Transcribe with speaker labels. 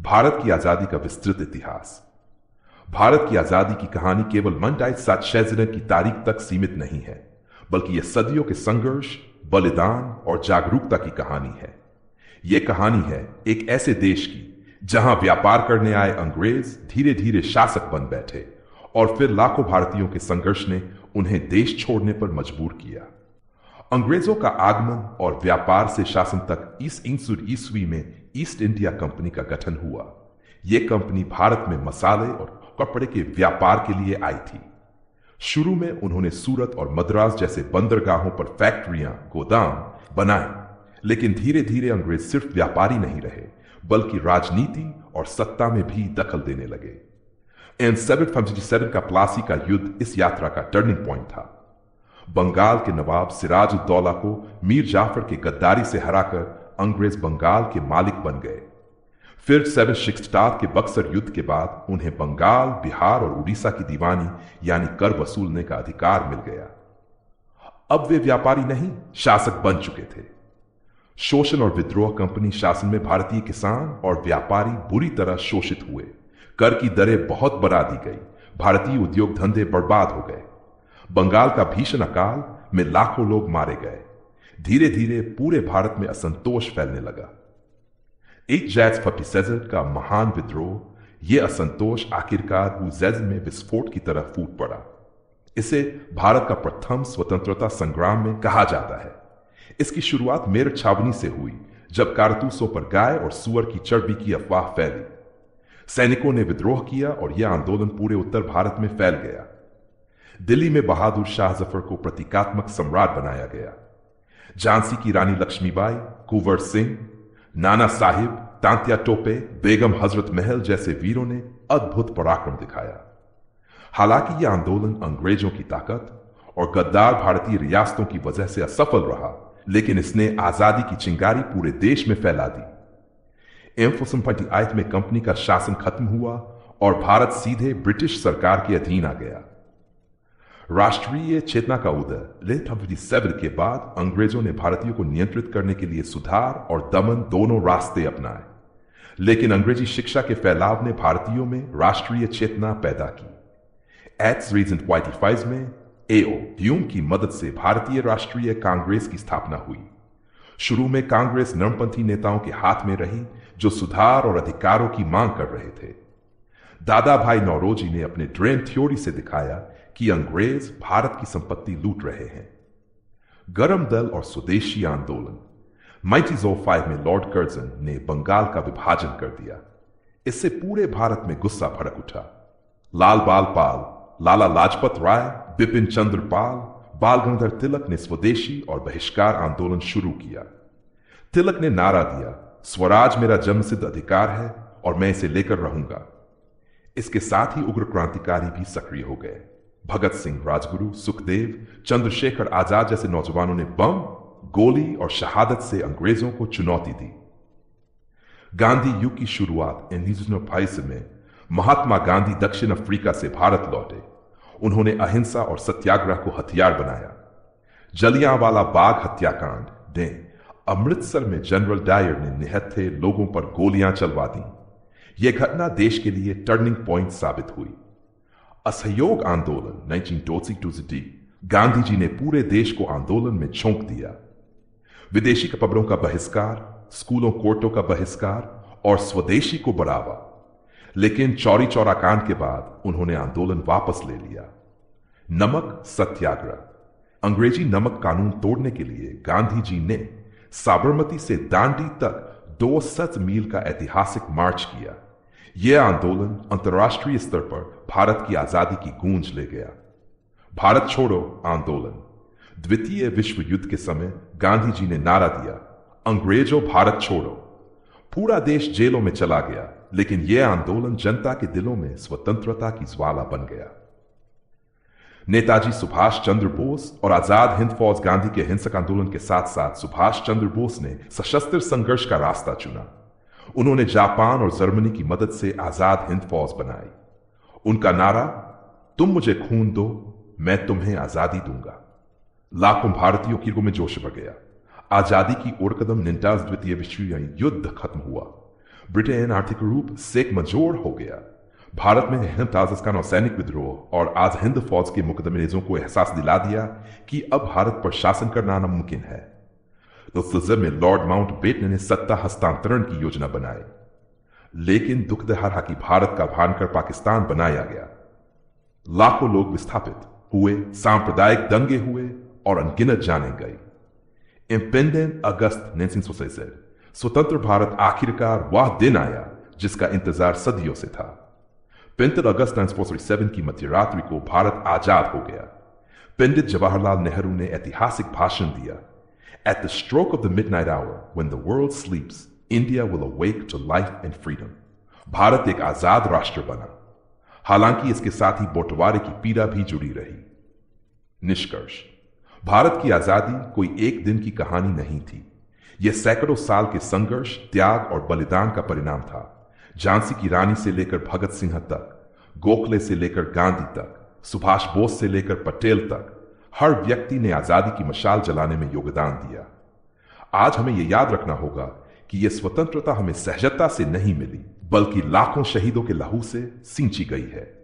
Speaker 1: भारत की आजादी का विस्तृत इतिहास। भारत की आजादी की कहानी केवल मंडाइट सातशेज़िन की तारीख तक सीमित नहीं है, बल्कि यह सदियों के संघर्ष, बलिदान और जागरूकता की कहानी है। यह कहानी है एक ऐसे देश की जहां व्यापार करने आए अंग्रेज धीरे धीरे शासक बन बैठे और फिर लाखों भारतीयों के संघर्ष ने उन्हें देश छोड़ने पर मजबूर किया। अंग्रेजों का आगमन और व्यापार से शासन तक ईस्वी में ईस्ट इंडिया कंपनी का गठन हुआ। यह कंपनी भारत में मसाले और कपड़े के व्यापार के लिए आई थी। शुरू में उन्होंने सूरत और मद्रास जैसे बंदरगाहों पर फैक्ट्रियां, गोदाम बनाए, लेकिन धीरे धीरे अंग्रेज सिर्फ व्यापारी नहीं रहे, बल्कि राजनीति और सत्ता में भी दखल देने लगे। इन 1757 का प्लासी का युद्ध इस यात्रा का टर्निंग पॉइंट था। बंगाल के नवाब सिराज उद दौला को मीर जाफर के गद्दारी से हराकर अंग्रेज बंगाल के मालिक बन गए। फिर 766 के बक्सर युद्ध के बाद उन्हें बंगाल, बिहार और उड़ीसा की दीवानी यानी कर वसूलने का अधिकार मिल गया। अब वे व्यापारी नहीं, शासक बन चुके थे। शोषण और विद्रोह कंपनी शासन में भारतीय किसान और व्यापारी बुरी तरह शोषित हुए। कर की दरें बहुत बढ़ा दी गई। भारतीय उद्योग धंधे बर्बाद हो गए। बंगाल का भीषण अकाल में लाखों लोग मारे गए। धीरे धीरे पूरे भारत में असंतोष फैलने लगा। 8 जैज 57 का महान विद्रोह, यह असंतोष आखिरकार उजेज में विस्फोट की तरह फूट पड़ा। इसे भारत का प्रथम स्वतंत्रता संग्राम में कहा जाता है। इसकी शुरुआत मेरठ छावनी से हुई, जब कारतूसों पर गाय और सुअर की चर्बी की अफवाह फैली। सैनिकों ने विद्रोह किया और यह आंदोलन पूरे उत्तर भारत में फैल गया। दिल्ली में बहादुर शाह जफर को प्रतीकात्मक सम्राट बनाया गया। झांसी की रानी लक्ष्मीबाई, कुंवर सिंह, नाना साहिब, तांत्या टोपे, बेगम हजरत महल जैसे वीरों ने अद्भुत पराक्रम दिखाया। हालांकि यह आंदोलन अंग्रेजों की ताकत और गद्दार भारतीय रियासतों की वजह से असफल रहा, लेकिन इसने आजादी की चिंगारी पूरे देश में फैला दी। 1828 में कंपनी का शासन खत्म हुआ और भारत सीधे ब्रिटिश सरकार के अधीन आ गया। राष्ट्रीय चेतना का उदय 1857 के बाद अंग्रेजों ने भारतीयों को नियंत्रित करने के लिए सुधार और दमन दोनों रास्ते अपनाए, लेकिन अंग्रेजी शिक्षा के फैलाव ने भारतीयों में राष्ट्रीय चेतना पैदा की। एक्ट रीजन 85 में एओ ह्यूम की मदद से भारतीय राष्ट्रीय कांग्रेस की स्थापना हुई। शुरू में कांग्रेस नरमपंथी नेताओं के हाथ में रही, जो सुधार और अधिकारों की मांग कर रहे थे। दादा भाई नौरोजी ने अपने ड्रेन थ्योरी से दिखाया कि अंग्रेज भारत की संपत्ति लूट रहे हैं। गरम दल और स्वदेशी आंदोलन 1905 में लॉर्ड कर्जन ने बंगाल का विभाजन कर दिया। इससे पूरे भारत में गुस्सा भड़क उठा। लाल बाल पाल, लाला लाजपत राय, बिपिन चंद्र पाल, बाल गंगाधर तिलक ने स्वदेशी और बहिष्कार आंदोलन शुरू किया। तिलक ने नारा दिया, स्वराज मेरा जन्मसिद्ध अधिकार है और मैं इसे लेकर रहूंगा। इसके साथ ही उग्र क्रांतिकारी भी सक्रिय हो गए। भगत सिंह, राजगुरु, सुखदेव, चंद्रशेखर आजाद जैसे नौजवानों ने बम, गोली और शहादत से अंग्रेजों को चुनौती दी। गांधी युग की शुरुआत 1922 में महात्मा गांधी दक्षिण अफ्रीका से भारत लौटे। उन्होंने अहिंसा और सत्याग्रह को हथियार बनाया। जलियांवाला बाग हत्याकांड ने अमृतसर में जनरल डायर ने निहत्थे लोगों पर गोलियां चलवा दी। यह घटना देश के लिए टर्निंग पॉइंट साबित हुई। असहयोग आंदोलन 1920 गांधी जी ने पूरे देश को आंदोलन में झोंक दिया। विदेशी खबरों का बहिष्कार, स्कूलों कोर्टों का बहिष्कार और स्वदेशी को बढ़ावा। लेकिन चौरी चौरा कांड के बाद उन्होंने आंदोलन वापस ले लिया। नमक सत्याग्रह, अंग्रेजी नमक कानून तोड़ने के लिए गांधी जी ने साबरमती से दांडी तक 200 मील का ऐतिहासिक मार्च किया। यह आंदोलन अंतर्राष्ट्रीय स्तर पर भारत की आजादी की गूंज ले गया। भारत छोड़ो आंदोलन, द्वितीय विश्व युद्ध के समय गांधी जी ने नारा दिया, अंग्रेजों भारत छोड़ो। पूरा देश जेलों में चला गया, लेकिन यह आंदोलन जनता के दिलों में स्वतंत्रता की ज्वाला बन गया। नेताजी सुभाष चंद्र बोस और आजाद हिंद फौज गांधी के हिंसक आंदोलन के साथ साथ सुभाष चंद्र बोस ने सशस्त्र संघर्ष का रास्ता चुना। उन्होंने जापान और जर्मनी की मदद से आजाद हिंद फौज बनाई। उनका नारा, तुम मुझे खून दो, मैं तुम्हें आजादी दूंगा, लाखों भारतीयों की में जोश भर गया। आजादी की ओर कदम निंटास द्वितीय विश्व युद्ध खत्म हुआ। ब्रिटेन आर्थिक रूप से मजबूर हो गया। भारत में हिंद ताजिकिस्तान नौसैनिक विद्रोह और आज हिंद फौज के मुकदमेजों को एहसास दिला दिया कि अब भारत पर शासन करना नामुमकिन है। तो सिलसिले में लॉर्ड माउंटबेटन ने सत्ता हस्तांतरण की योजना बनाई, लेकिन दुखद हार कि भारत का भानकर पाकिस्तान बनाया गया। लाखों लोग विस्थापित हुए, सांप्रदायिक दंगे हुए और अनगिनत जाने गई। इंपेंडेंट अगस्त 1966 स्वतंत्र भारत आखिरकार वह दिन आया जिसका इंतजार सदियों से था। 15 अगस्त 1947 की मध्यरात्रि को भारत आजाद हो गया। पंडित जवाहरलाल नेहरू ने ऐतिहासिक भाषण दिया, At the stroke of the midnight hour, when the world sleeps, India will awake to life and freedom. Bharat एक आजाद राष्ट्र बना, हालांकि इसके साथ ही बंटवारे की पीड़ा भी जुड़ी रही। निष्कर्ष, भारत की आजादी कोई एक दिन की कहानी नहीं थी। यह सैकड़ों साल के संघर्ष, त्याग और बलिदान का परिणाम था। झांसी की रानी से लेकर भगत सिंह तक, गोखले से लेकर गांधी तक, सुभाष बोस से लेकर पटेल तक, हर व्यक्ति ने आजादी की मशाल जलाने में योगदान दिया। आज हमें यह याद रखना होगा कि यह स्वतंत्रता हमें सहजता से नहीं मिली, बल्कि लाखों शहीदों के लहू से सींची गई है।